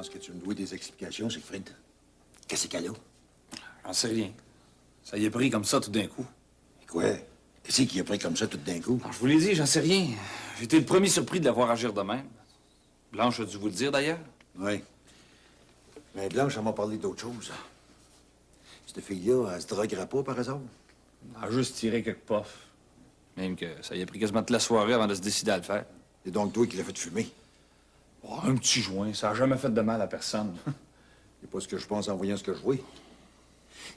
pense que tu me dois des explications, Siegfried. Qu'est-ce qu'elle a? J'en sais rien. Ça y est pris comme ça tout d'un coup. Et quoi? Qu'est-ce qui a pris comme ça tout d'un coup? Alors, je vous l'ai dit, j'en sais rien. J'ai été le premier surpris de la voir agir de même. Blanche a dû vous le dire, d'ailleurs. Oui. Mais Blanche, elle m'a parlé d'autre chose. Cette fille-là, elle se droguera pas, par hasard? Elle a juste tiré quelques puffs. Même que ça y a pris quasiment toute la soirée avant de se décider à le faire. C'est donc toi qui l'as fait fumer. Oh, un petit joint, ça a jamais fait de mal à personne. C'est pas ce que je pense en voyant ce que je vois.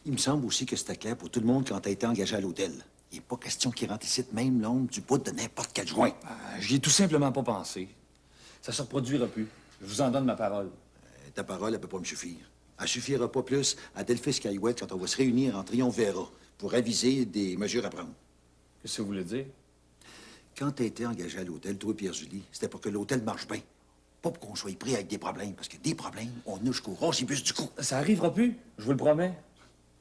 Il me semble aussi que c'était clair pour tout le monde quand t'as été engagé à l'hôtel. Il n'est pas question qu'il rentre ici de même l'ombre du bout de n'importe quel joint. J'y ai tout simplement pas pensé. Ça se reproduira plus. Je vous en donne ma parole. Ta parole, elle peut pas me suffire. Elle suffira pas plus à Delphis Caillouette quand on va se réunir en triumvirat pour aviser des mesures à prendre. Qu'est-ce que vous voulez dire? Quand t'as été engagé à l'hôtel, toi et Pierre-Julie, c'était pour que l'hôtel marche bien. Pas pour qu'on soit pris avec des problèmes, parce que des problèmes, on a jusqu'au rosibus du cou. Ça arrivera plus, je vous le promets.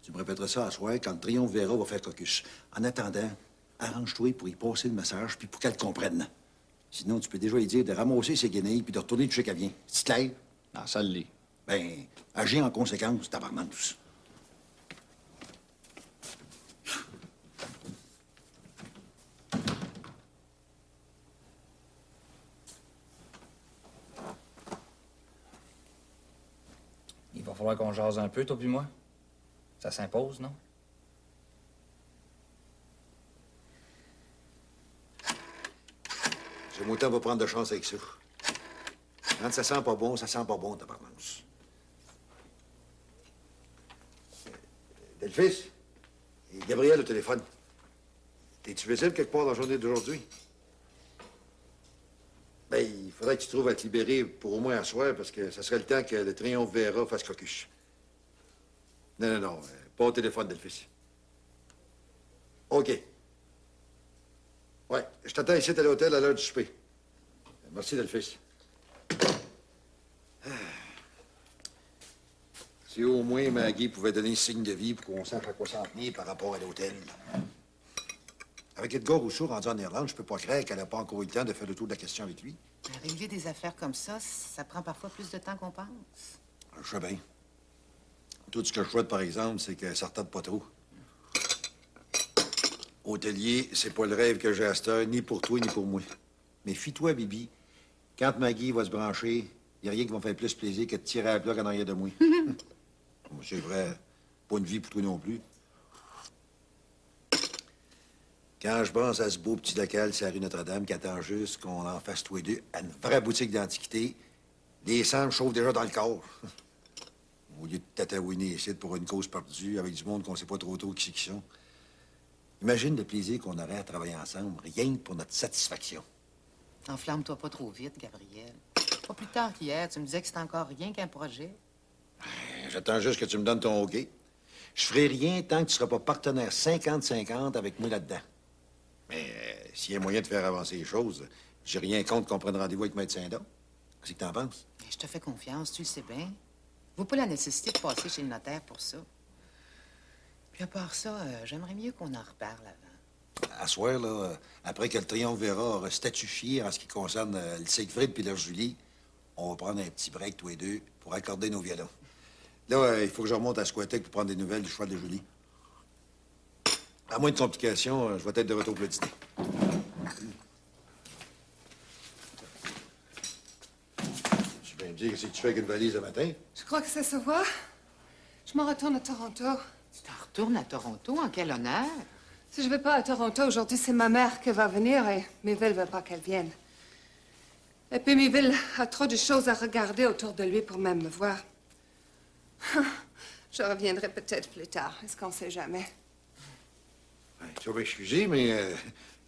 Tu me répéteras ça à soir quand le triumvirat va faire caucus. En attendant, arrange-toi pour y passer le message puis pour qu'elle comprenne. Sinon, tu peux déjà lui dire de ramasser ses guenilles puis de retourner du qu'elle vient. C'est clair? Non, ça l'est. Ben, agis en conséquence, tabarnouche. Il va falloir qu'on jase un peu, toi puis moi. Ça s'impose, non? J'aime autant pas prendre de chance avec ça. Quand ça sent pas bon, tabarnouche. Delphis? Et Gabriel au téléphone. T'es-tu visible quelque part dans la journée d'aujourd'hui? Ben, il faudrait que tu trouves à te libérer pour au moins un soir, parce que ça serait le temps que le triumvirat fasse caucus. Non, pas au téléphone, Delphis. OK. Ouais, je t'attends ici à l'hôtel à l'heure du souper. Merci, Delphis. Si au moins Maggie pouvait donner signe de vie pour qu'on sache à quoi s'en tenir par rapport à l'hôtel. Avec Edgar Rousseau rendu en Irlande, je peux pas croire qu'elle n'a pas encore eu le temps de faire le tour de la question avec lui. Régler des affaires comme ça prend parfois plus de temps qu'on pense. Je sais bien. Tout ce que je souhaite, par exemple, c'est qu'elle s'en retarde pas trop. Hôtelier, c'est pas le rêve que j'ai à cette heure, ni pour toi, ni pour moi. Mais fie-toi, Bibi. Quand Maggie va se brancher, il n'y a rien qui va me faire plus plaisir que de tirer à la plaque en arrière de moi. C'est vrai, pas une vie pour toi non plus. Quand je pense à ce beau petit local sur la rue Notre-Dame qui attend juste qu'on en fasse tous les deux à une vraie boutique d'antiquité, les sangs me chauffent déjà dans le corps. Au lieu de tatouiner ici pour une cause perdue avec du monde qu'on sait pas trop qui c'est qui sont. Imagine le plaisir qu'on aurait à travailler ensemble, rien que pour notre satisfaction. Enflamme-toi pas trop vite, Gabriel. Pas plus tard qu'hier, tu me disais que c'était encore rien qu'un projet. J'attends juste que tu me donnes ton OK. Je ferai rien tant que tu seras pas partenaire 50-50 avec moi là-dedans. Mais s'il y a moyen de faire avancer les choses, j'ai rien contre qu'on prenne rendez-vous avec Maître Saint-Don. Qu'est-ce que t'en penses? Je te fais confiance, tu le sais bien. Vaut pas la nécessité de passer chez le notaire pour ça. Puis à part ça, j'aimerais mieux qu'on en reparle avant. À soir, là, après que le triumvirat aura statué en ce qui concerne le Siegfried puis la Julie, on va prendre un petit break tous les deux pour accorder nos violons. Là, il faut que je remonte à Squatec pour prendre des nouvelles du cheval de Julie. À moins de complications, je vais être de retour pour le dîner. Tu viens me dire qu'est-ce que tu fais avec une valise le matin? Je crois que ça se voit. Je m'en retourne à Toronto. Tu t'en retournes à Toronto? En quel honneur? Si je vais pas à Toronto aujourd'hui, c'est ma mère qui va venir et Miville veut pas qu'elle vienne. Et puis Miville a trop de choses à regarder autour de lui pour même me voir. Je reviendrai peut-être plus tard. Est-ce qu'on sait jamais? Tu vas m'excuser, mais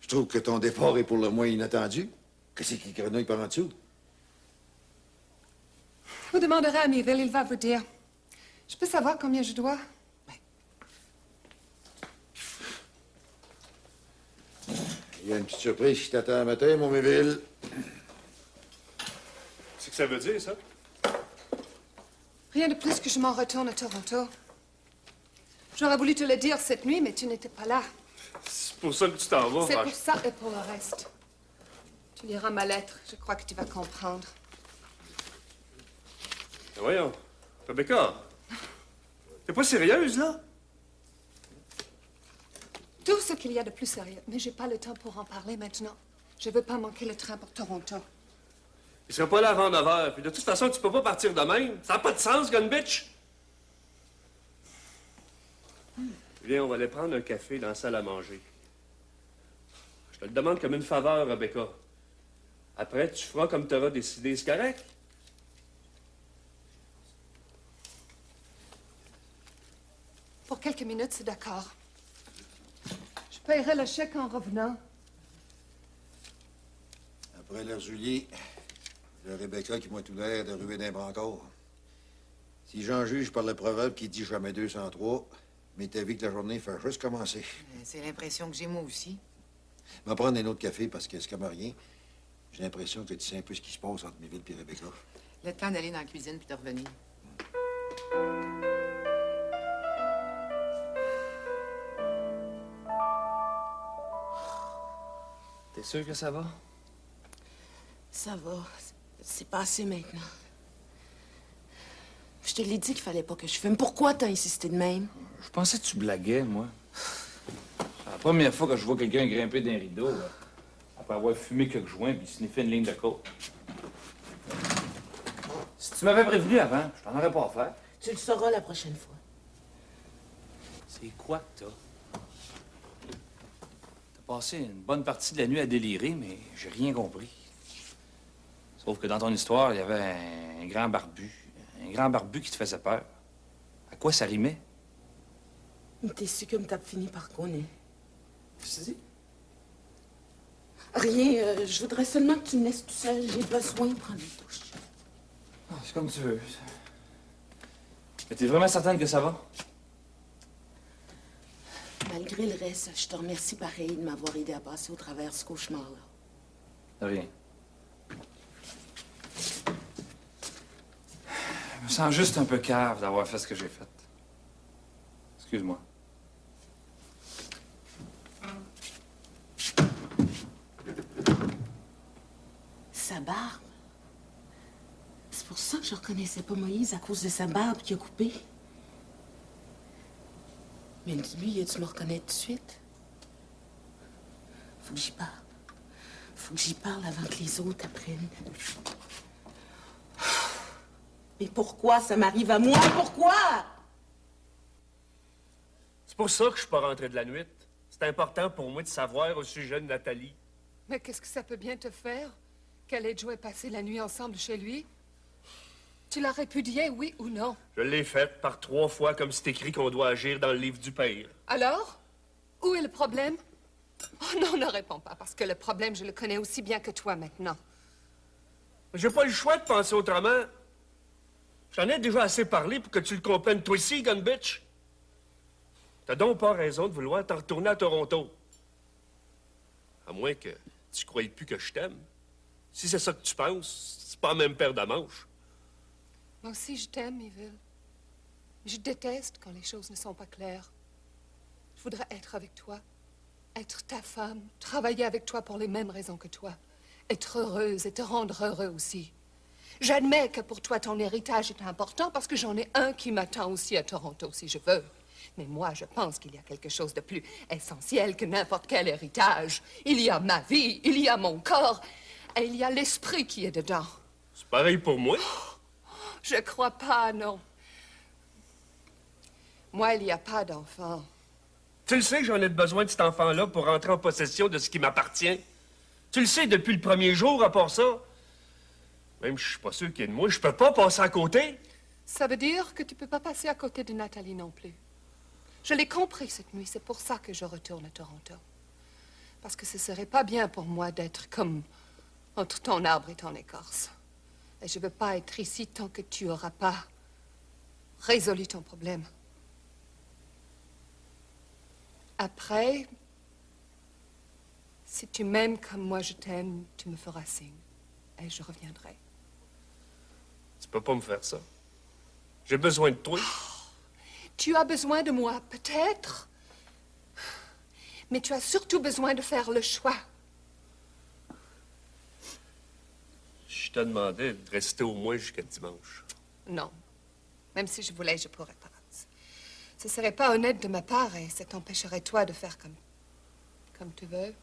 je trouve que ton départ est pour le moins inattendu. Qu'est-ce qui grenouille par en dessous? Vous demanderez à Miville, il va vous dire. Je peux savoir combien je dois? Il y a une petite surprise qui t'attend un matin, mon Méville. C'est que ça veut dire, ça? Rien de plus que je m'en retourne à Toronto. J'aurais voulu te le dire cette nuit, mais tu n'étais pas là. C'est pour ça que tu t'en vas. C'est pour ça et pour le reste. Tu liras ma lettre. Je crois que tu vas comprendre. Ben voyons. Rebecca, t'es pas sérieuse, là? Tout ce qu'il y a de plus sérieux. Mais j'ai pas le temps pour en parler maintenant. Je veux pas manquer le train pour Toronto. Il serait pas là avant 9 heures. Puis de toute façon, tu peux pas partir de même. Ça n'a pas de sens, gun bitch. Viens, on va aller prendre un café dans la salle à manger. Je te le demande comme une faveur, Rebecca. Après, tu feras comme tu auras décidé. C'est correct? Pour quelques minutes, c'est d'accord. Je paierai le chèque en revenant. Après l'air Julie, le Rebecca qui m'a tout l'air de ruer d'un brancard. Si j'en juge par le proverbe qui dit jamais 2 sans 3, mais t'as vu que la journée fait juste commencer. C'est l'impression que j'ai moi aussi. Je vais prendre un autre café parce que c'est comme rien. J'ai l'impression que tu sais un peu ce qui se passe entre Méville et Rebecca. Le temps d'aller dans la cuisine puis de revenir. T'es sûr que ça va? Ça va. C'est passé maintenant. Je te l'ai dit qu'il fallait pas que je fume. Pourquoi t'as insisté de même? Je pensais que tu blaguais, moi. C'est la première fois que je vois quelqu'un grimper d'un rideau, là, après avoir fumé quelques joints puis sniffer une ligne de coke. Si tu m'avais prévenu avant, je t'en aurais pas offert. Tu le sauras la prochaine fois. C'est quoi que t'as? T'as passé une bonne partie de la nuit à délirer, mais j'ai rien compris. Sauf que dans ton histoire, il y avait un grand barbu. Un grand barbu qui te faisait peur. À quoi ça rimait? T'es sûr que t'as fini par connaître? Qu'est-ce que tu dis? Rien, je voudrais seulement que tu me laisses tout seul. J'ai besoin de prendre une douche. Ah, c'est comme tu veux. Mais t'es vraiment certaine que ça va? Malgré le reste, je te remercie pareil de m'avoir aidé à passer au travers ce cauchemar-là. De rien. Je me sens juste un peu cave d'avoir fait ce que j'ai fait. Excuse-moi. Sa barbe. C'est pour ça que je reconnaissais pas Moïse à cause de sa barbe qui a coupé. Mais lui, tu me reconnais tout de suite. Faut que j'y parle. Faut que j'y parle avant que les autres apprennent. Mais pourquoi ça m'arrive à moi? Pourquoi? C'est pour ça que je suis pas rentré de la nuit. C'est important pour moi de savoir au sujet de Nathalie. Mais qu'est-ce que ça peut bien te faire? Qu'elle ait joué passer la nuit ensemble chez lui? Tu l'as répudié, oui ou non? Je l'ai faite par 3 fois comme c'est écrit qu'on doit agir dans le livre du père. Alors? Où est le problème? Oh non, ne réponds pas, parce que le problème, je le connais aussi bien que toi maintenant. J'ai pas le choix de penser autrement. J'en ai déjà assez parlé pour que tu le comprennes toi aussi, gun bitch. T'as donc pas raison de vouloir t'en retourner à Toronto. À moins que tu croyes plus que je t'aime. Si c'est ça que tu penses, c'est pas la même paire de manches. Moi aussi, je t'aime, Yville. Je déteste quand les choses ne sont pas claires. Je voudrais être avec toi, être ta femme, travailler avec toi pour les mêmes raisons que toi, être heureuse et te rendre heureux aussi. J'admets que pour toi, ton héritage est important parce que j'en ai un qui m'attend aussi à Toronto, si je veux. Mais moi, je pense qu'il y a quelque chose de plus essentiel que n'importe quel héritage. Il y a ma vie, il y a mon corps, et il y a l'esprit qui est dedans. C'est pareil pour moi. Je crois pas, non. Moi, il n'y a pas d'enfant. Tu le sais que j'en ai besoin de cet enfant-là pour rentrer en possession de ce qui m'appartient. Tu le sais depuis le premier jour, à part ça. Même je suis pas sûr qu'il y ait de moi, je peux pas passer à côté. Ça veut dire que tu peux pas passer à côté de Nathalie non plus. Je l'ai compris cette nuit, c'est pour ça que je retourne à Toronto. Parce que ce serait pas bien pour moi d'être comme entre ton arbre et ton écorce. Et je veux pas être ici tant que tu auras pas résolu ton problème. Après, si tu m'aimes comme moi je t'aime, tu me feras signe. Et je reviendrai. Tu peux pas me faire ça. J'ai besoin de toi. Tu as besoin de moi, peut-être. Mais tu as surtout besoin de faire le choix. Je te demandais de rester au moins jusqu'à dimanche. Non. Même si je voulais, je pourrais pas. Ce serait pas honnête de ma part et ça t'empêcherait toi de faire comme tu veux.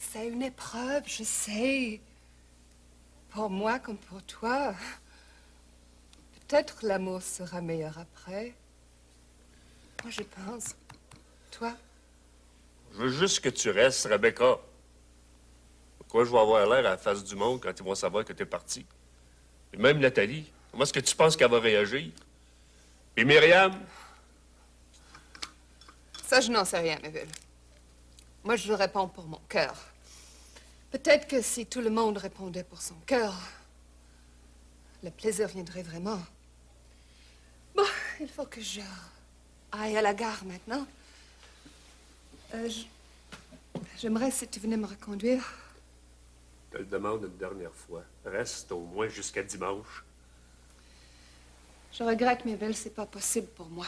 C'est une épreuve, je sais. Pour moi comme pour toi. Peut-être l'amour sera meilleur après. Moi, je pense. Toi? Je veux juste que tu restes, Rebecca. Pourquoi je vais avoir l'air à la face du monde quand ils vont savoir que t'es parti? Et même Nathalie, comment est-ce que tu penses qu'elle va réagir? Et Myriam? Ça, je n'en sais rien, Melville. Moi, je réponds pour mon cœur. Peut-être que si tout le monde répondait pour son cœur, le plaisir viendrait vraiment. Bon, il faut que je aille à la gare maintenant. J'aimerais si tu venais me reconduire. Je te le demande une dernière fois. Reste au moins jusqu'à dimanche. Je regrette, Melville, c'est pas possible pour moi.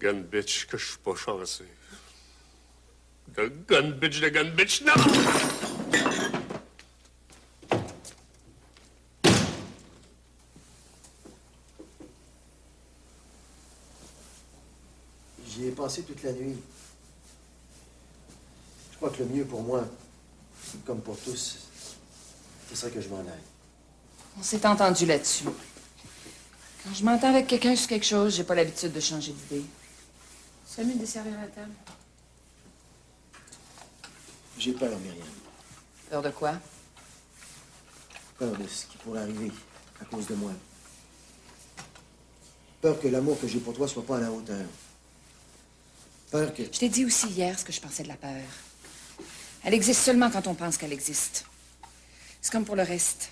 Gun bitch, que je suis pas chanceux. De gun bitch, non! J'y ai pensé toute la nuit. Je crois que le mieux pour moi, comme pour tous, ce serait que je m'en aille. On s'est entendu là-dessus. Quand je m'entends avec quelqu'un sur quelque chose, j'ai pas l'habitude de changer d'idée. C'est mieux de desservir la table. J'ai peur, Myriam. Peur de quoi? Peur de ce qui pourrait arriver à cause de moi. Peur que l'amour que j'ai pour toi soit pas à la hauteur. Peur que... Je t'ai dit aussi hier ce que je pensais de la peur. Elle existe seulement quand on pense qu'elle existe. C'est comme pour le reste.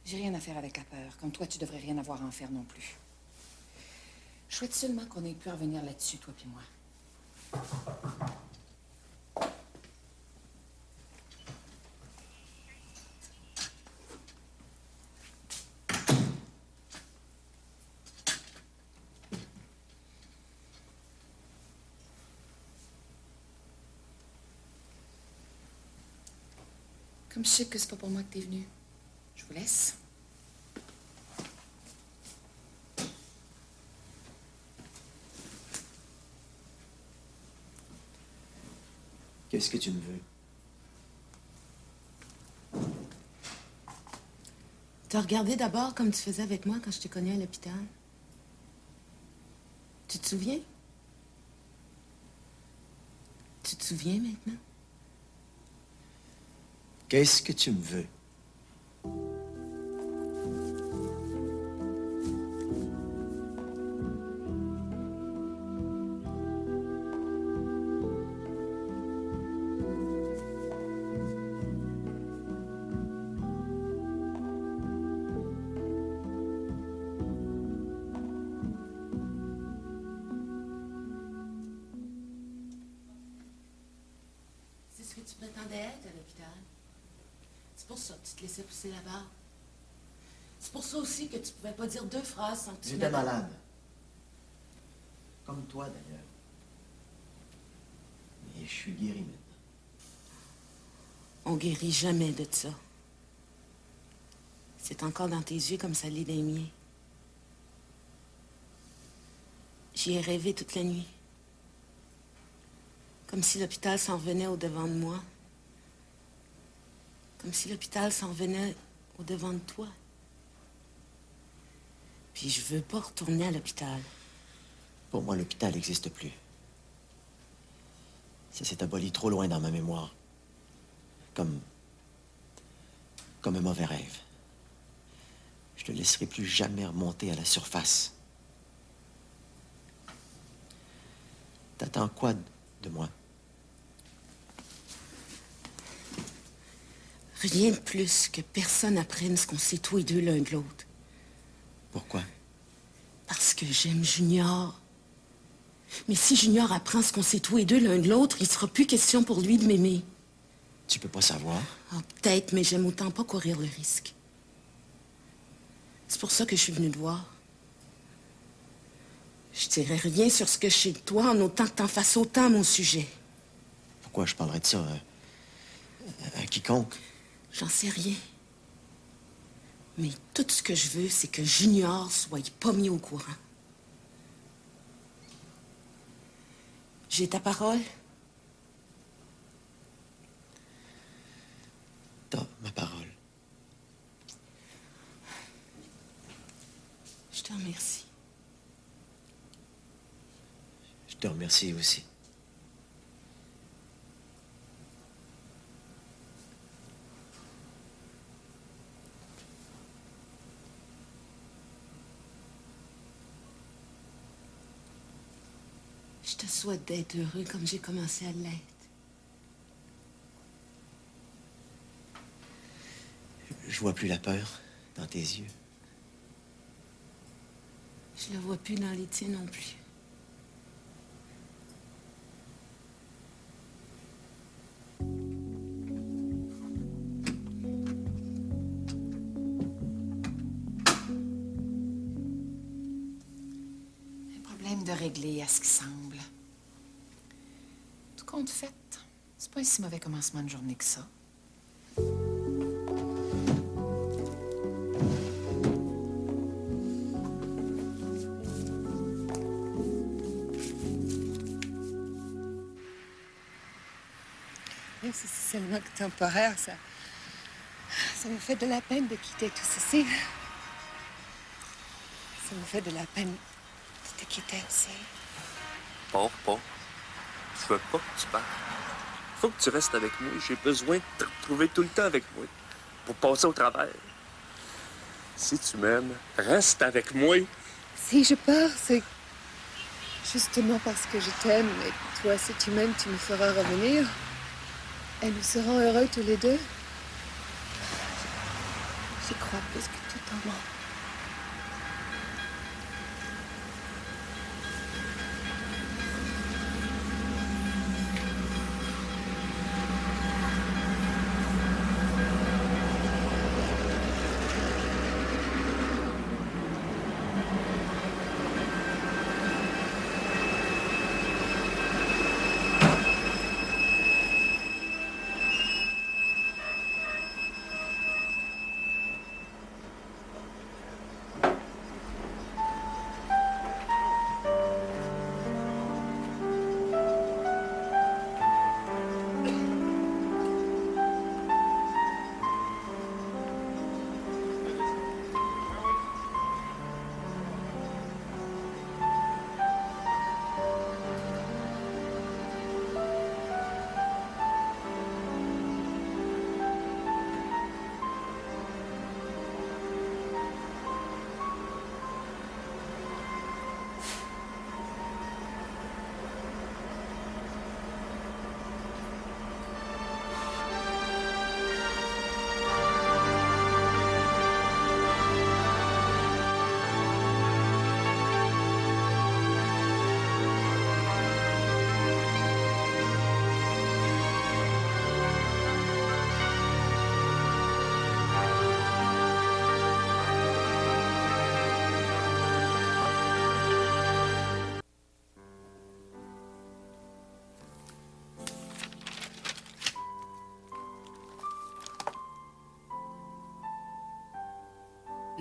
J'ai rien à faire avec la peur. Comme toi, tu devrais rien avoir à en faire non plus. Je souhaite seulement qu'on ait pu revenir là-dessus, toi puis moi. Comme je sais que c'est pas pour moi que t'es venu, je vous laisse. Qu'est-ce que tu me veux? T'as regardé d'abord comme tu faisais avec moi quand je te connais à l'hôpital. Tu te souviens? Tu te souviens maintenant? Qu'est-ce que tu me veux? C'est ce que tu prétendais être à l'hôpital. C'est pour ça que tu te laissais pousser la barbe. C'est pour ça aussi que tu pouvais pas dire deux phrases sans que tu... J'étais malade. Comme toi, d'ailleurs. Mais je suis guéri maintenant. On guérit jamais de ça. C'est encore dans tes yeux comme ça l'est dans les miens. J'y ai rêvé toute la nuit. Comme si l'hôpital s'en revenait au-devant de moi. Comme si l'hôpital s'en revenait au-devant de toi. Puis je veux pas retourner à l'hôpital. Pour moi, l'hôpital n'existe plus. Ça s'est aboli trop loin dans ma mémoire. Comme un mauvais rêve. Je ne laisserai plus jamais remonter à la surface. T'attends quoi de moi? Rien de plus que personne apprenne ce qu'on sait tous les deux l'un de l'autre. Pourquoi? Parce que j'aime Junior. Mais si Junior apprend ce qu'on sait tous les deux l'un de l'autre, il sera plus question pour lui de m'aimer. Tu peux pas savoir. Ah, peut-être, mais j'aime autant pas courir le risque. C'est pour ça que je suis venue te voir. Je dirais rien sur ce que je sais de toi en autant que t'en fasses autant à mon sujet. Pourquoi je parlerais de ça à quiconque? J'en sais rien. Mais tout ce que je veux, c'est que Junior soit pas mis au courant. J'ai ta parole? T'as ma parole. Je te remercie. Je te remercie aussi. Je te souhaite d'être heureux comme j'ai commencé à l'être. Je vois plus la peur dans tes yeux. Je la vois plus dans les tiens non plus. Un problème de régler à ce qui semble. Tout compte fait, c'est pas un si mauvais commencement de journée que ça. Même si c'est seulement que temporaire, ça me fait de la peine de quitter tout ceci. Ça me fait de la peine de te quitter aussi. Pars pas. Je veux pas que tu partes. Faut que tu restes avec moi. J'ai besoin de te retrouver tout le temps avec moi pour passer au travers. Si tu m'aimes, reste avec moi. Si je pars, c'est justement parce que je t'aime. Et toi, si tu m'aimes, tu me feras revenir. Et nous serons heureux tous les deux. J'y crois plus que tout en moi.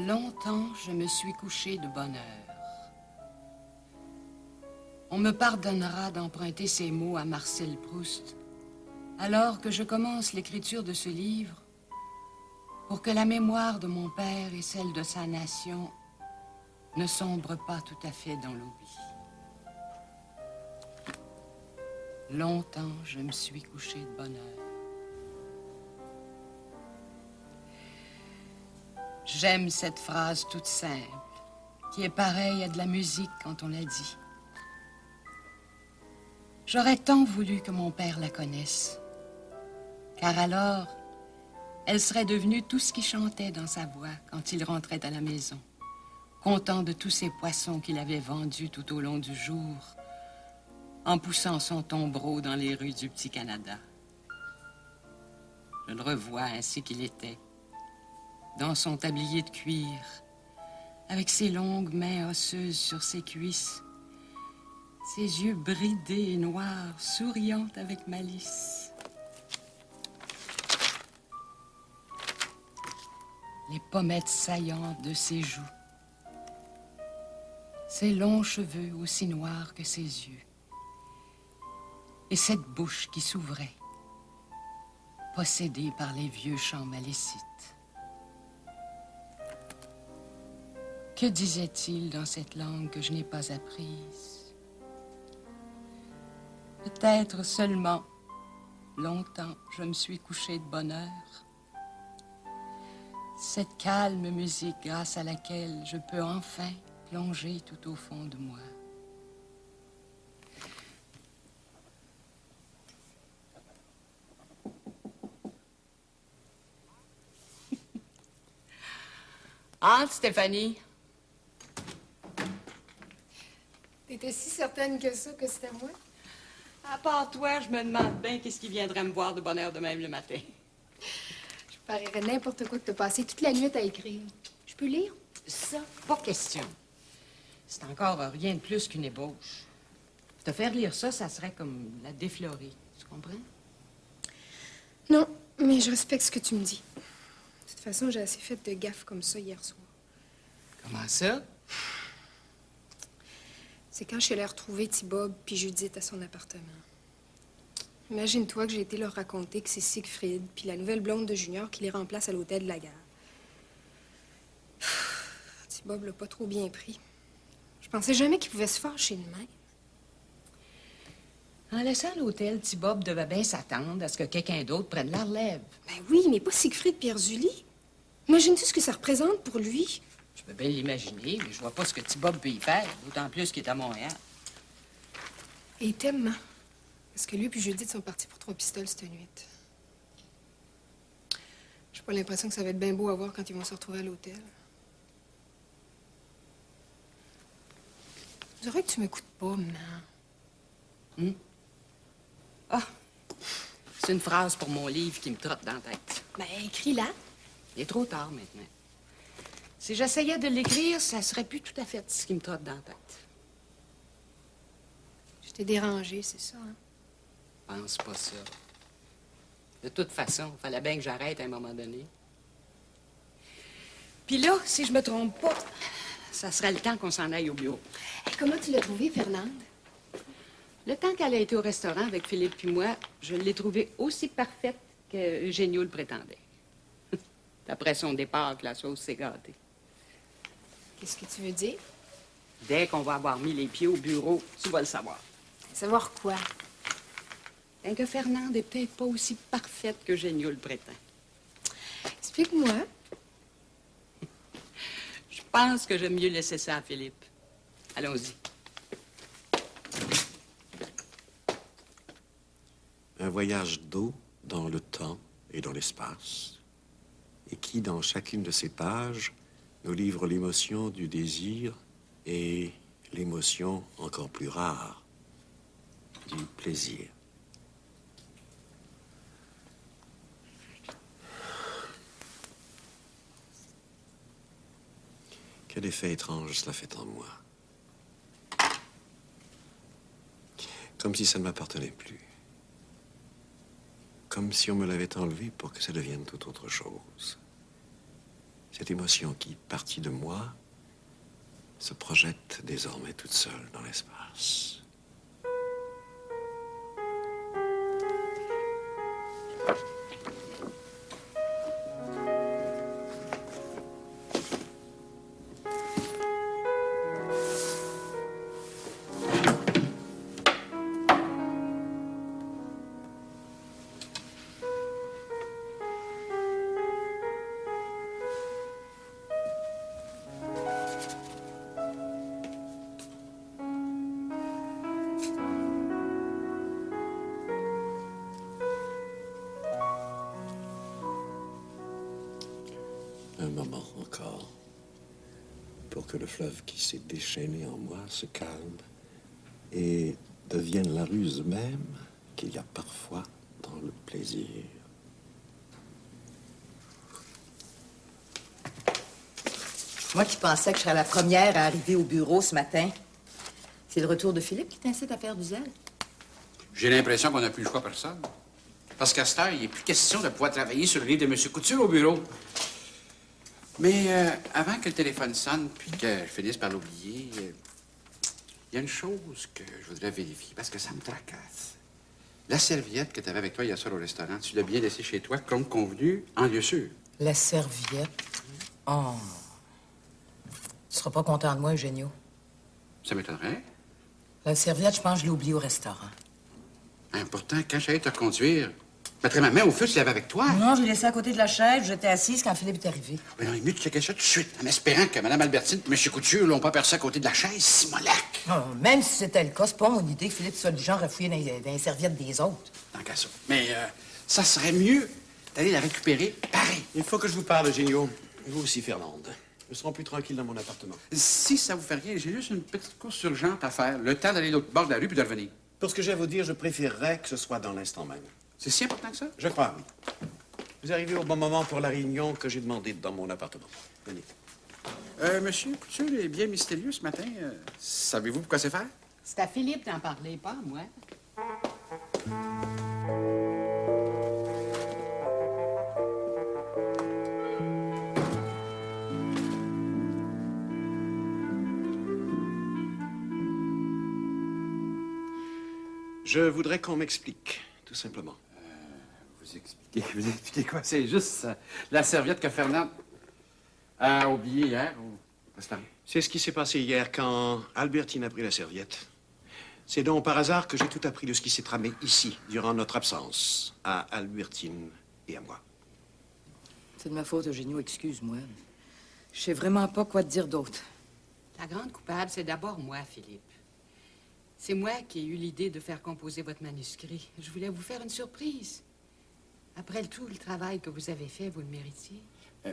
Longtemps, je me suis couché de bonne heure. On me pardonnera d'emprunter ces mots à Marcel Proust, alors que je commence l'écriture de ce livre, pour que la mémoire de mon père et celle de sa nation ne sombrent pas tout à fait dans l'oubli. Longtemps, je me suis couché de bonne heure. J'aime cette phrase toute simple, qui est pareille à de la musique quand on la dit. J'aurais tant voulu que mon père la connaisse, car alors, elle serait devenue tout ce qui chantait dans sa voix quand il rentrait à la maison, content de tous ces poissons qu'il avait vendus tout au long du jour, en poussant son tombereau dans les rues du petit Canada. Je le revois ainsi qu'il était, dans son tablier de cuir, avec ses longues mains osseuses sur ses cuisses Ses yeux bridés et noirs, souriant avec malice. Les pommettes saillantes de ses joues. Ses longs cheveux aussi noirs que ses yeux. Et cette bouche qui s'ouvrait, possédée par les vieux chants malécites. Que disait-il dans cette langue que je n'ai pas apprise? Peut-être seulement, longtemps, je me suis couchée de bonne heure. Cette calme musique grâce à laquelle je peux enfin plonger tout au fond de moi. Ah, Stéphanie. T'étais si certaine que ça, que c'était moi? À part toi, je me demande bien qu'est-ce qui viendrait me voir de bonne heure de même le matin. Je parierais n'importe quoi que t'as passé toute la nuit à écrire. Je peux lire? Ça, pas question. C'est encore rien de plus qu'une ébauche. Te faire lire ça, ça serait comme la déflorer. Tu comprends? Non, mais je respecte ce que tu me dis. De toute façon, j'ai assez fait de gaffes comme ça hier soir. Comment ça? C'est quand je suis allée retrouver Thibaub puis Judith à son appartement. Imagine-toi que j'ai été leur raconter que c'est Siegfried puis la nouvelle blonde de Junior qui les remplace à l'hôtel de la gare. Thibaub l'a pas trop bien pris. Je pensais jamais qu'il pouvait se fâcher de même. En laissant l'hôtel, Thibaub devait bien s'attendre à ce que quelqu'un d'autre prenne la relève. Ben oui, mais pas Siegfried Pierre-Zully. Imagine-tu ce que ça représente pour lui? Je peux bien l'imaginer, mais je vois pas ce que Thibaub peut y faire, d'autant plus qu'il est à Montréal. Et il t'aime, hein? Parce que lui puis Judith sont partis pour 3 pistoles cette nuit. J'ai pas l'impression que ça va être bien beau à voir quand ils vont se retrouver à l'hôtel. Je dirais que tu m'écoutes pas, maman. Ah, c'est une phrase pour mon livre qui me trotte dans la tête. Ben, écris-la. Il est trop tard maintenant. Si j'essayais de l'écrire, ça serait plus tout à fait ce qui me trotte dans la tête. Je t'ai dérangé, c'est ça, hein? Pense pas ça. De toute façon, il fallait bien que j'arrête à un moment donné. Puis là, si je me trompe pas, ça serait le temps qu'on s'en aille au bureau. Hey, comment tu l'as trouvée, Fernande? Le temps qu'elle a été au restaurant avec Philippe puis moi, je l'ai trouvée aussi parfaite que Eugenio le prétendait. Après son départ, que la sauce s'est gâtée. Qu'est-ce que tu veux dire? Dès qu'on va avoir mis les pieds au bureau, tu vas le savoir. Savoir quoi? Ben que Fernande est peut-être pas aussi parfaite que Eugenio le prétend. Explique-moi. Je pense que j'aime mieux laisser ça à Philippe. Allons-y. Un voyage d'eau dans le temps et dans l'espace, et qui, dans chacune de ces pages, nous livre l'émotion du désir et l'émotion encore plus rare du plaisir. Quel effet étrange cela fait en moi. Comme si ça ne m'appartenait plus. Comme si on me l'avait enlevé pour que ça devienne tout autre chose. Cette émotion qui, partie de moi, se projette désormais toute seule dans l'espace. Un moment encore, pour que le fleuve qui s'est déchaîné en moi se calme et devienne la ruse même qu'il y a parfois dans le plaisir. Moi qui pensais que je serais la première à arriver au bureau ce matin, C'est le retour de Philippe qui t'incite à faire du zèle? J'ai l'impression qu'on n'a plus le choix personne. Parce qu'à cette heure, il n'est plus question de pouvoir travailler sur le livre de M. Couture au bureau. Mais avant que le téléphone sonne, puis que je finisse par l'oublier, il y a une chose que je voudrais vérifier, parce que ça me tracasse. La serviette que tu avais avec toi hier soir au restaurant, tu l'as bien laissée chez toi, comme convenu, en lieu sûr. La serviette? Oh. Tu seras pas content de moi, Eugenio. Ça m'étonnerait. La serviette, je pense que je l'ai oubliée au restaurant. Hein, pourtant, quand j'allais te reconduire, je mettrais ma main au feu si je l'avais avec toi. Non, je l'ai laissé à côté de la chaise, j'étais assise quand Philippe est arrivé. Oui, non, il est mieux de checker ça tout de suite, en espérant que Mme Albertine et M. Couture l'ont pas percé à côté de la chaise, Simolac. Non, même si c'était le cas, c'est pas mon idée que Philippe soit du genre à fouiller dans les serviettes des autres. Tant qu'à ça. Mais ça serait mieux d'aller la récupérer pareil. Il faut que je vous parle, Eugenio. Et vous aussi, Fernande. Nous serons plus tranquilles dans mon appartement. Si ça vous fait rien, j'ai juste une petite course urgente à faire. Le temps d'aller de l'autre bord de la rue puis de revenir. Pour ce que j'ai à vous dire, je préférerais que ce soit dans l'instant même. C'est si important que ça? Je crois, oui. Vous arrivez au bon moment pour la réunion que j'ai demandée dans mon appartement. Venez. Monsieur Couture est bien mystérieux ce matin. Savez-vous pourquoi c'est faire? C'est à Philippe d'en parler, pas à moi. Je voudrais qu'on m'explique, tout simplement. Vous expliquez quoi? C'est juste la serviette que Fernand a oubliée hier au restaurant. C'est ce qui s'est passé hier quand Albertine a pris la serviette. C'est donc par hasard que j'ai tout appris de ce qui s'est tramé ici, durant notre absence, à Albertine et à moi. C'est de ma faute, Eugenio, excuse-moi. Je sais vraiment pas quoi te dire d'autre. La grande coupable, c'est d'abord moi, Philippe. C'est moi qui ai eu l'idée de faire composer votre manuscrit. Je voulais vous faire une surprise. Après tout le travail que vous avez fait, vous le méritiez.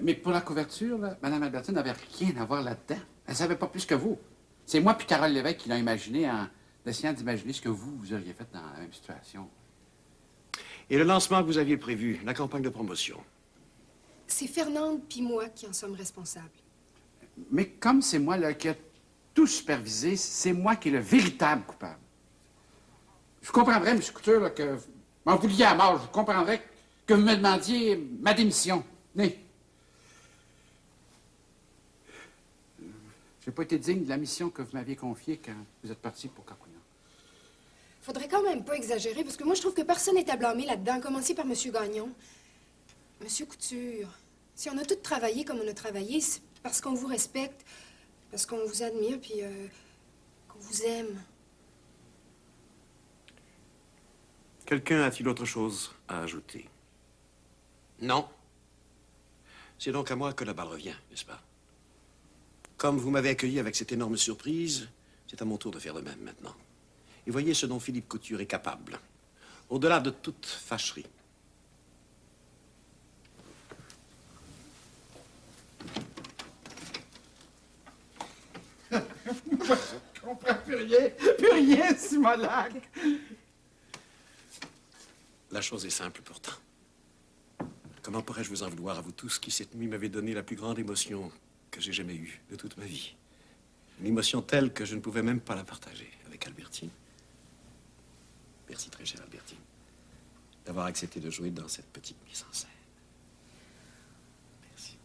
Mais pour la couverture, là, Mme Albertine n'avait rien à voir là-dedans. Elle savait pas plus que vous. C'est moi puis Carole Lévesque qui l'a imaginé en essayant d'imaginer ce que vous auriez fait dans la même situation. Et le lancement que vous aviez prévu, la campagne de promotion? C'est Fernande puis moi qui en sommes responsables. Mais comme c'est moi là, qui a tout supervisé, c'est moi qui est le véritable coupable. Je comprendrais, M. Couture, là, que vous m'en vouliez à mort. Je comprendrais que vous me demandiez ma démission. Mais j'ai pas été digne de la mission que vous m'aviez confiée quand vous êtes parti pour Capouillon. Faudrait quand même pas exagérer, parce que moi, je trouve que personne n'est à blâmer là-dedans, à commencer par M. Gagnon. Monsieur Couture, si on a tous travaillé comme on a travaillé, c'est parce qu'on vous respecte, parce qu'on vous admire, puis qu'on vous aime. Quelqu'un a-t-il autre chose à ajouter? Non. C'est donc à moi que la balle revient, n'est-ce pas? Comme vous m'avez accueilli avec cette énorme surprise, c'est à mon tour de faire de même maintenant. Et voyez ce dont Philippe Couture est capable, au-delà de toute fâcherie. Je comprends plus rien, Simolac. La chose est simple pourtant. Comment pourrais-je vous en vouloir à vous tous qui cette nuit m'avez donné la plus grande émotion que j'ai jamais eue de toute ma vie? Une émotion telle que je ne pouvais même pas la partager avec Albertine. Merci très chère Albertine d'avoir accepté de jouer dans cette petite mise en scène. Merci.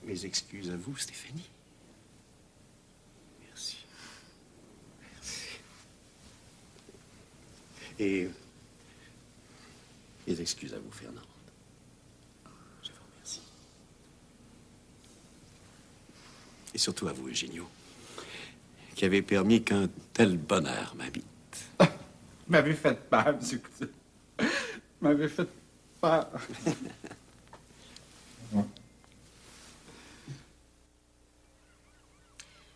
Mes excuses à vous, Stéphanie. Merci. Merci. Et mes excuses à vous, Fernande. Je vous remercie. Et surtout à vous, Eugenio, qui avez permis qu'un tel bonheur m'habite. Vous m'avez fait peur, M. Couture. Vous m'avez fait peur.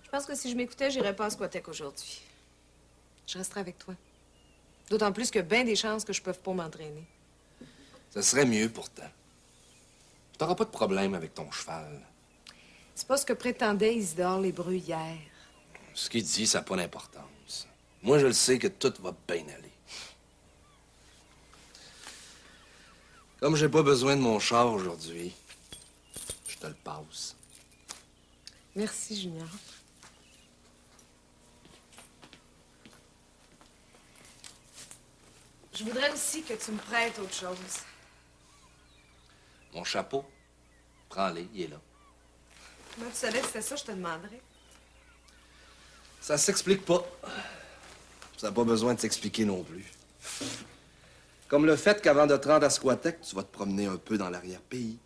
Je pense que si je m'écoutais, j'irais pas à Squatec aujourd'hui. Je resterais avec toi. D'autant plus que bien des chances que je peux pas m'entraîner. Ça serait mieux pourtant. T'auras pas de problème avec ton cheval. C'est pas ce que prétendait Isidore Lébreux hier. Ce qu'il dit, ça n'a pas d'importance. Moi, je le sais que tout va bien aller. Comme j'ai pas besoin de mon char aujourd'hui, je te le passe. Merci, Junior. Je voudrais aussi que tu me prêtes autre chose. Mon chapeau, prends-le, il est là. Moi, tu savais que c'était ça, je te demanderais. Ça s'explique pas. Ça n'a pas besoin de s'expliquer non plus. Comme le fait qu'avant de te rendre à Squatec, tu vas te promener un peu dans l'arrière-pays.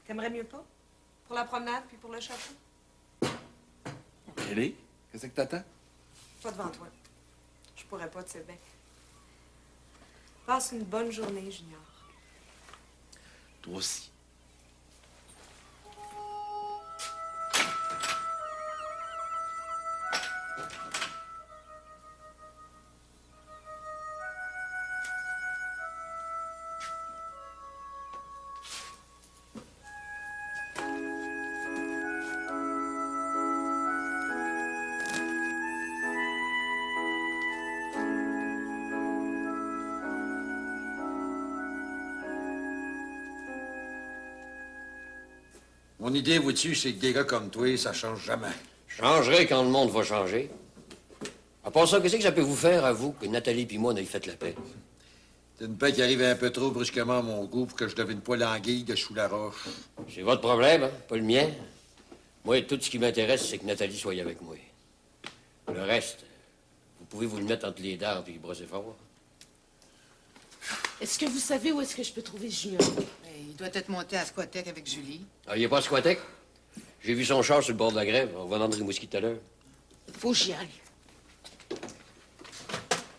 T'aimerais mieux pas? Pour la promenade puis pour le chapeau? Kelly, qu'est-ce que t'attends? Pas devant toi. Je pourrais pas, tu sais bien. Passe une bonne journée, Junior. Toi aussi. Mon idée, vois-tu, c'est que des gars comme toi, ça change jamais. Changerai quand le monde va changer. À part ça, qu'est-ce que ça peut vous faire, à vous, que Nathalie puis moi, on ait fait la paix? C'est une paix qui arrive un peu trop brusquement à mon goût pour que je devienne pas l'anguille de sous la roche. C'est votre problème, hein? Pas le mien. Moi, tout ce qui m'intéresse, c'est que Nathalie soit avec moi. Le reste, vous pouvez vous le mettre entre les dents puis brosser fort. Est-ce que vous savez où est-ce que je peux trouver Junior? Il doit être monté à Squatec avec Julie. Ah, il est pas à Squatec? J'ai vu son char sur le bord de la grève, en revenant de Rimouski tout à l'heure. Faut que j'y aille.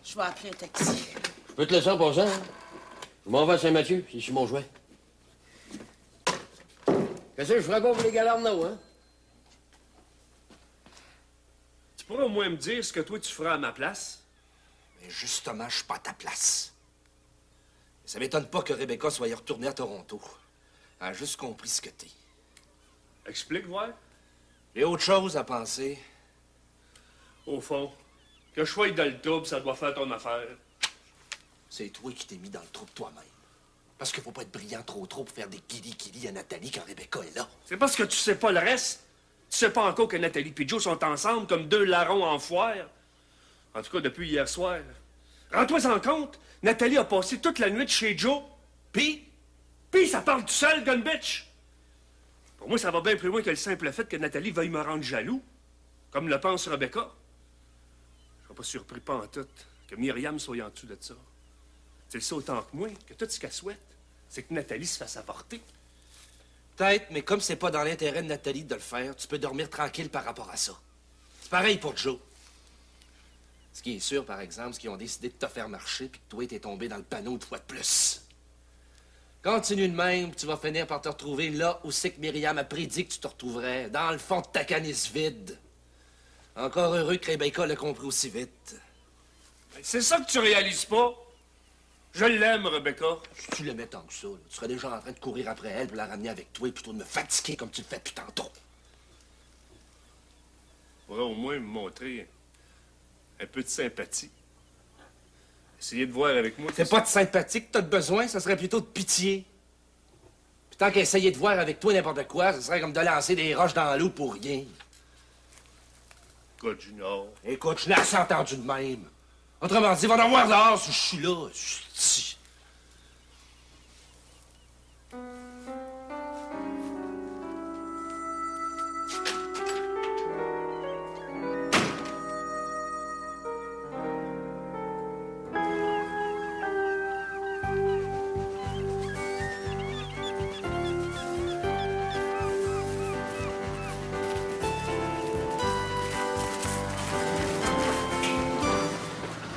Je vais appeler un taxi. Je peux te laisser en passant, hein? Je m'en vais à Saint-Mathieu, c'est sur mon jouet. Qu'est-ce que je ferais pas pour les galarneaux, hein? Tu pourrais au moins me dire ce que toi tu feras à ma place? Mais justement, je suis pas à ta place. Ça m'étonne pas que Rebecca soit retournée à Toronto. Elle a juste compris ce que t'es. Explique, voir. Et autre chose à penser. Au fond, que je sois dans le trouble, ça doit faire ton affaire. C'est toi qui t'es mis dans le trouble toi-même. Parce qu'il faut pas être brillant trop pour faire des guilis à Nathalie quand Rebecca est là. C'est parce que tu sais pas le reste. Tu sais pas encore que Nathalie et Joe sont ensemble comme deux larrons en foire. En tout cas, depuis hier soir. Rends-toi en compte, Nathalie a passé toute la nuit chez Joe. Puis ça parle tout seul, gun bitch. Pour moi, ça va bien plus loin que le simple fait que Nathalie veuille me rendre jaloux, comme le pense Rebecca. Je serais pas surpris pantoute que Myriam soit en dessous de ça. C'est le ça autant que moi, que tout ce qu'elle souhaite, c'est que Nathalie se fasse avorter. Peut-être, mais comme c'est pas dans l'intérêt de Nathalie de le faire, tu peux dormir tranquille par rapport à ça. C'est pareil pour Joe. Ce qui est sûr, par exemple, c'est qu'ils ont décidé de te faire marcher puis que toi, t'es tombé dans le panneau une fois de plus. Continue de même, tu vas finir par te retrouver là où c'est que Myriam a prédit que tu te retrouverais, dans le fond de ta canisse vide. Encore heureux que Rebecca l'a compris aussi vite. C'est ça que tu réalises pas. Je l'aime, Rebecca. Si tu l'aimais tant que ça, là, tu serais déjà en train de courir après elle pour la ramener avec toi plutôt de me fatiguer comme tu le fais depuis tantôt. Tu pourrais au moins me montrer un peu de sympathie. Essayez de voir avec moi. C'est pas de sympathie que t'as besoin, ça serait plutôt de pitié. Puis tant qu'essayer de voir avec toi n'importe quoi, ce serait comme de lancer des roches dans l'eau pour rien. Écoute, Junior. Écoute, je l'ai assez entendu de même. Autrement dit, va en voir dehors si je suis là. Je suis ici.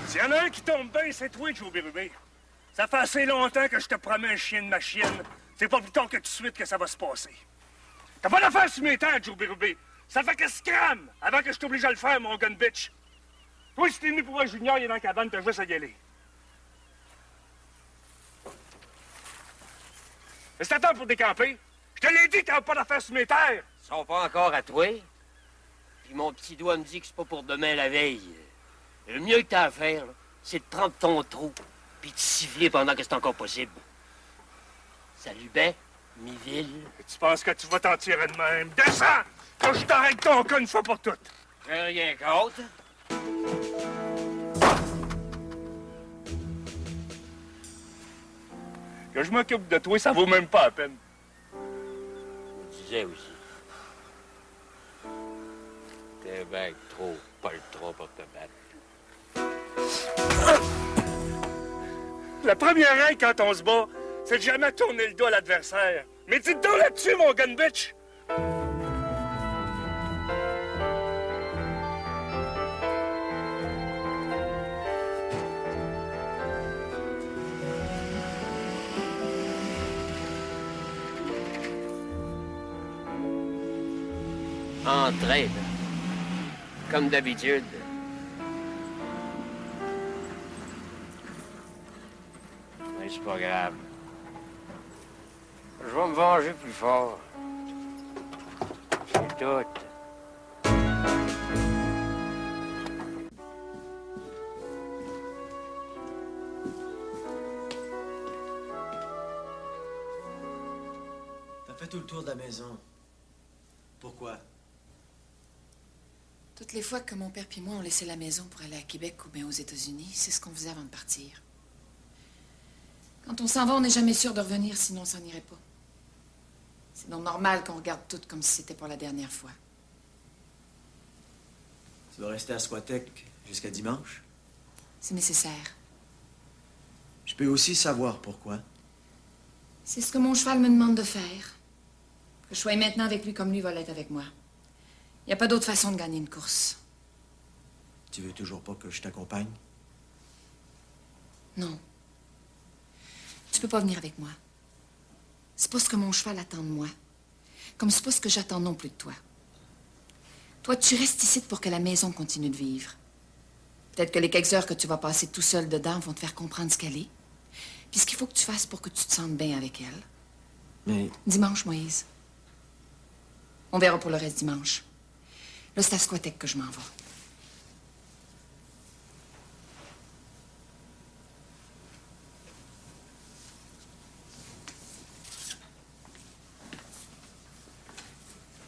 S'il y en a un qui tombe bien, c'est toi, Joe Bérubé. Ça fait assez longtemps que je te promets un chien de ma chienne. C'est pas plus tard que tout de suite que ça va se passer. T'as pas d'affaire sur mes terres, Joe Bérubé. Ça fait que scram avant que je t'oblige à le faire, mon gun bitch. Toi, si t'es venu pour un junior, il est dans la cabane, t'as juste à y aller. Est-ce que t'attends pour décamper? Je te l'ai dit que t'avais pas d'affaire sur mes terres. Ils sont pas encore à toi. Puis mon petit doigt me dit que c'est pas pour demain la veille. Le mieux que t'as à faire, là, c'est de prendre ton trou puis de siffler pendant que c'est encore possible. Salut ben, Miville. Et tu penses que tu vas t'en tirer de même? Descends! Que je t'arrête ton cas une fois pour toutes. J'ai rien contre. Que je m'occupe de toi, ça vaut même pas la peine. Je disais aussi. T'es bien trop poltron pour te battre. La première règle quand on se bat, c'est de jamais tourner le dos à l'adversaire. Mais dites donc là-dessus, mon gun bitch! Entraide. Comme d'habitude. Mais c'est pas grave. Je vais me venger plus fort. C'est tout. T'as fait tout le tour de la maison. Pourquoi? Toutes les fois que mon père et moi on laissait la maison pour aller à Québec ou bien aux États-Unis, c'est ce qu'on faisait avant de partir. Quand on s'en va, on n'est jamais sûr de revenir, sinon on s'en irait pas. C'est donc normal qu'on regarde tout comme si c'était pour la dernière fois. Tu vas rester à Squatec jusqu'à dimanche? C'est nécessaire. Je peux aussi savoir pourquoi. C'est ce que mon cheval me demande de faire. Que je sois maintenant avec lui comme lui va l'être avec moi. Il n'y a pas d'autre façon de gagner une course. Tu veux toujours pas que je t'accompagne? Non. Tu peux pas venir avec moi. C'est pas ce que mon cheval attend de moi. Comme c'est pas ce que j'attends non plus de toi. Toi, tu restes ici pour que la maison continue de vivre. Peut-être que les quelques heures que tu vas passer tout seul dedans vont te faire comprendre ce qu'elle est. Puis ce qu'il faut que tu fasses pour que tu te sentes bien avec elle. Mais... Dimanche, Moïse. On verra pour le reste dimanche. Là, c'est à Squatec que je m'en vais.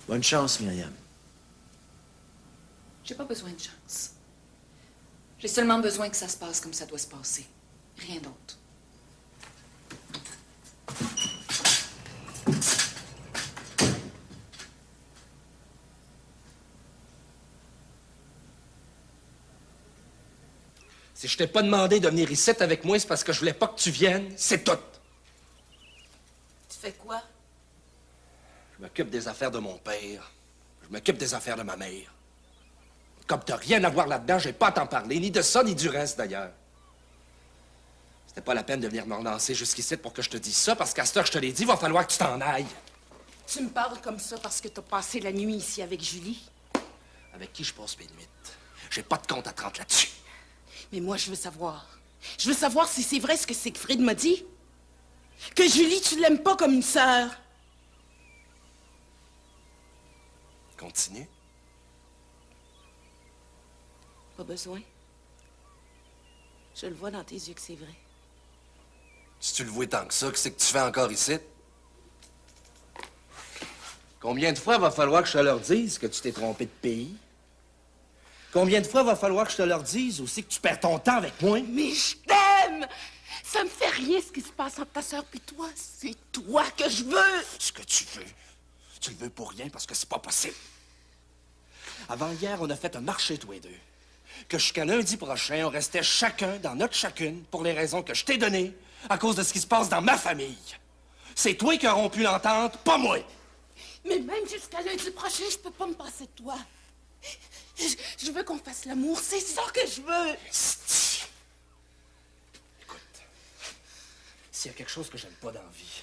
Bonne chance, Myriam. J'ai pas besoin de chance. J'ai seulement besoin que ça se passe comme ça doit se passer. Rien d'autre. Si je t'ai pas demandé de venir ici avec moi, c'est parce que je voulais pas que tu viennes. C'est tout. Tu fais quoi? Je m'occupe des affaires de mon père. Je m'occupe des affaires de ma mère. Comme t'as rien à voir là-dedans, j'ai pas à t'en parler, ni de ça, ni du reste, d'ailleurs. C'était pas la peine de venir me relancer jusqu'ici pour que je te dise ça, parce qu'à cette heure, je te l'ai dit, il va falloir que tu t'en ailles. Tu me parles comme ça parce que t'as passé la nuit ici avec Julie? Avec qui je passe mes nuits? J'ai pas de compte à 30 là-dessus. Mais moi, je veux savoir. Je veux savoir si c'est vrai ce que Siegfried m'a dit. Que Julie, tu l'aimes pas comme une sœur. Continue. Pas besoin. Je le vois dans tes yeux que c'est vrai. Si tu le vois tant que ça, qu'est-ce que tu fais encore ici? Combien de fois va falloir que je te leur dise que tu t'es trompé de pays? Combien de fois va falloir que je te leur dise aussi que tu perds ton temps avec moi? Mais je t'aime! Ça me fait rien ce qui se passe entre ta sœur et toi. C'est toi que je veux! Ce que tu veux. Tu le veux pour rien parce que c'est pas possible. Avant hier, on a fait un marché tous les deux. Que jusqu'à lundi prochain, on restait chacun dans notre chacune pour les raisons que je t'ai données à cause de ce qui se passe dans ma famille. C'est toi qui as rompu l'entente, pas moi. Mais même jusqu'à lundi prochain, je peux pas me passer de toi. Je veux qu'on fasse l'amour, c'est ça que je veux. Écoute, s'il y a quelque chose que j'aime pas dans la vie,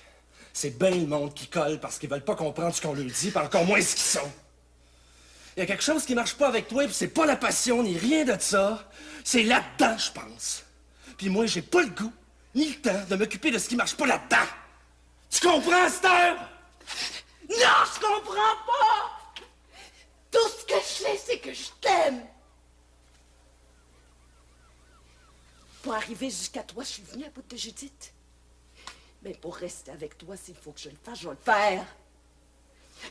c'est bien le monde qui colle parce qu'ils veulent pas comprendre ce qu'on leur dit, par encore moins ce qu'ils sont. Il y a quelque chose qui marche pas avec toi, puis c'est pas la passion, ni rien de ça. C'est là-dedans, je pense. Puis moi, j'ai pas le goût, ni le temps de m'occuper de ce qui marche pas là-dedans. Tu comprends, Esther? Non, je comprends pas! Tout ce que je sais, c'est que je t'aime. Pour arriver jusqu'à toi, je suis venue à bout de Judith. Mais pour rester avec toi, s'il faut que je le fasse, je vais le faire.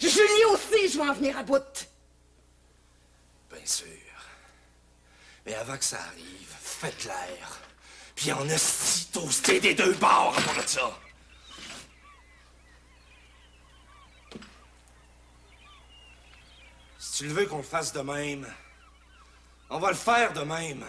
Julie aussi, je vais en venir à bout. Bien sûr. Mais avant que ça arrive, faites l'air. Puis en esti toasté des deux bords à part de ça. Tu le veux qu'on le fasse de même? On va le faire de même.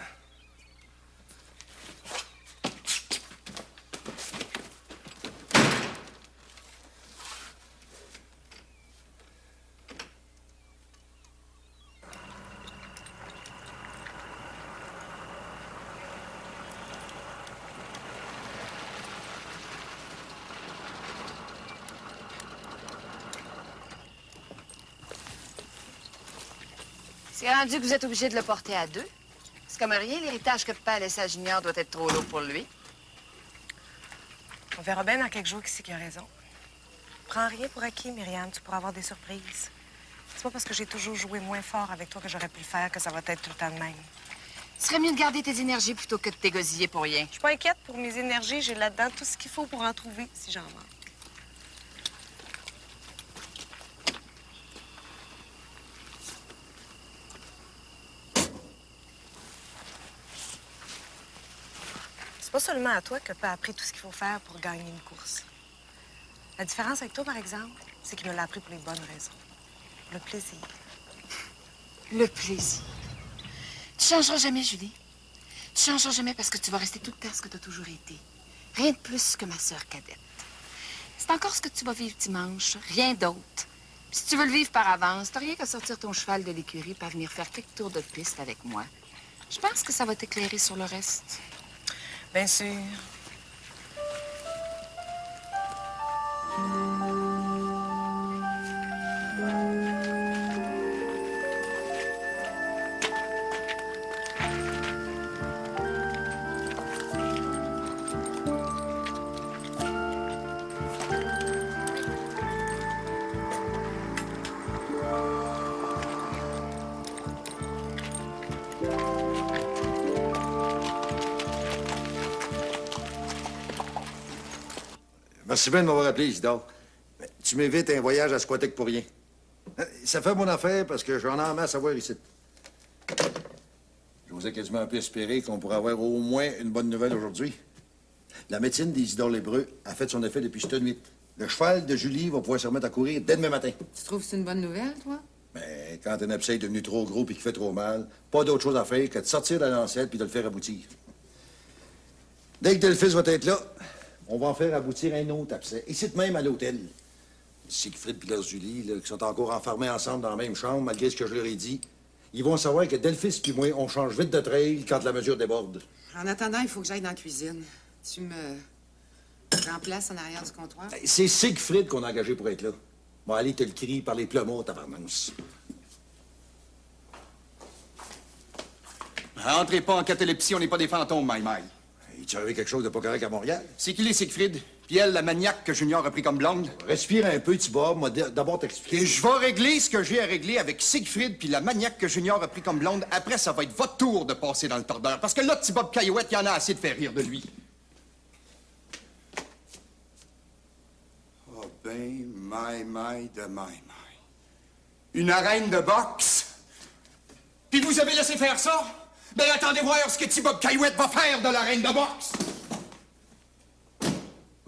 C'est rendu que vous êtes obligé de le porter à deux. C'est comme rien, l'héritage que papa a laissé à Junior doit être trop lourd pour lui. On verra bien dans quelques jours qui a raison. Prends rien pour acquis, Myriam. Tu pourras avoir des surprises. C'est pas parce que j'ai toujours joué moins fort avec toi que j'aurais pu le faire que ça va être tout le temps de même. Ce serait mieux de garder tes énergies plutôt que de t'égosiller pour rien. Je suis pas inquiète pour mes énergies. J'ai là-dedans tout ce qu'il faut pour en trouver si j'en manque. C'est pas seulement à toi que Papa a appris tout ce qu'il faut faire pour gagner une course. La différence avec toi, par exemple, c'est qu'il me l'a appris pour les bonnes raisons. Le plaisir. Le plaisir. Tu changeras jamais, Julie. Tu changeras jamais parce que tu vas rester tout le temps ce que tu as toujours été. Rien de plus que ma sœur cadette. C'est encore ce que tu vas vivre dimanche, rien d'autre. Puis si tu veux le vivre par avance, t'as rien qu'à sortir ton cheval de l'écurie et venir faire quelques tours de piste avec moi. Je pense que ça va t'éclairer sur le reste. Bien sûr. Merci bien de m'avoir appelé, Isidore. Mais tu m'évites un voyage à Squatec pour rien. Ça fait mon affaire parce que j'en ai en masse à voir ici. J'osais quasiment un peu espérer qu'on pourrait avoir au moins une bonne nouvelle aujourd'hui. La médecine d'Isidore Lébreux a fait son effet depuis cette nuit. Le cheval de Julie va pouvoir se remettre à courir dès demain matin. Tu trouves que c'est une bonne nouvelle, toi? Mais quand un abcès est devenu trop gros et qu'il fait trop mal, pas d'autre chose à faire que de sortir de la lancette puis de le faire aboutir. Dès que Delphis va être là, on va en faire aboutir un autre abcès. Ici même à l'hôtel. Siegfried et leur Julie, là, qui sont encore enfermés ensemble dans la même chambre, malgré ce que je leur ai dit, ils vont savoir que Delphis puis moi, on change vite de trail quand la mesure déborde. En attendant, il faut que j'aille dans la cuisine. Tu me remplaces en arrière du comptoir? C'est Siegfried qu'on a engagé pour être là. Bon, allez te le crier par les plumeaux, tabarnouche. Entrez pas en catalepsie, on n'est pas des fantômes, maille. Tu arrivé quelque chose de pas correct à Montréal? C'est qu'il est Siegfried, puis elle, la maniaque que Junior a pris comme blonde. Respire un peu, Bob. Moi, d'abord t'expliquer. Et je vais régler ce que j'ai à régler avec Siegfried, puis la maniaque que Junior a pris comme blonde. Après, ça va être votre tour de passer dans le tordeur. Parce que là, petit Bob Caillouette, il y en a assez de faire rire de lui. Oh ben, maille de maille. Une arène de boxe? Puis vous avez laissé faire ça? Ben, attendez voir ce que Bob Caillouette va faire de l'arène de boxe.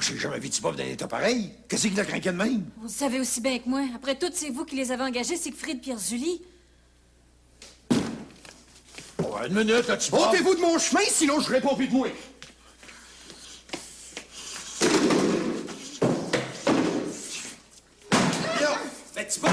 J'ai jamais vu Bob dans un état pareil. Qu'est-ce qu'il a craqué de même? Vous le savez aussi bien que moi. Après tout, c'est vous qui les avez engagés, Siegfried, Pierre Julie. Oh, une minute, là, Bob. Ôtez-vous de mon chemin, sinon je réponds plus de moi. Là, Bob!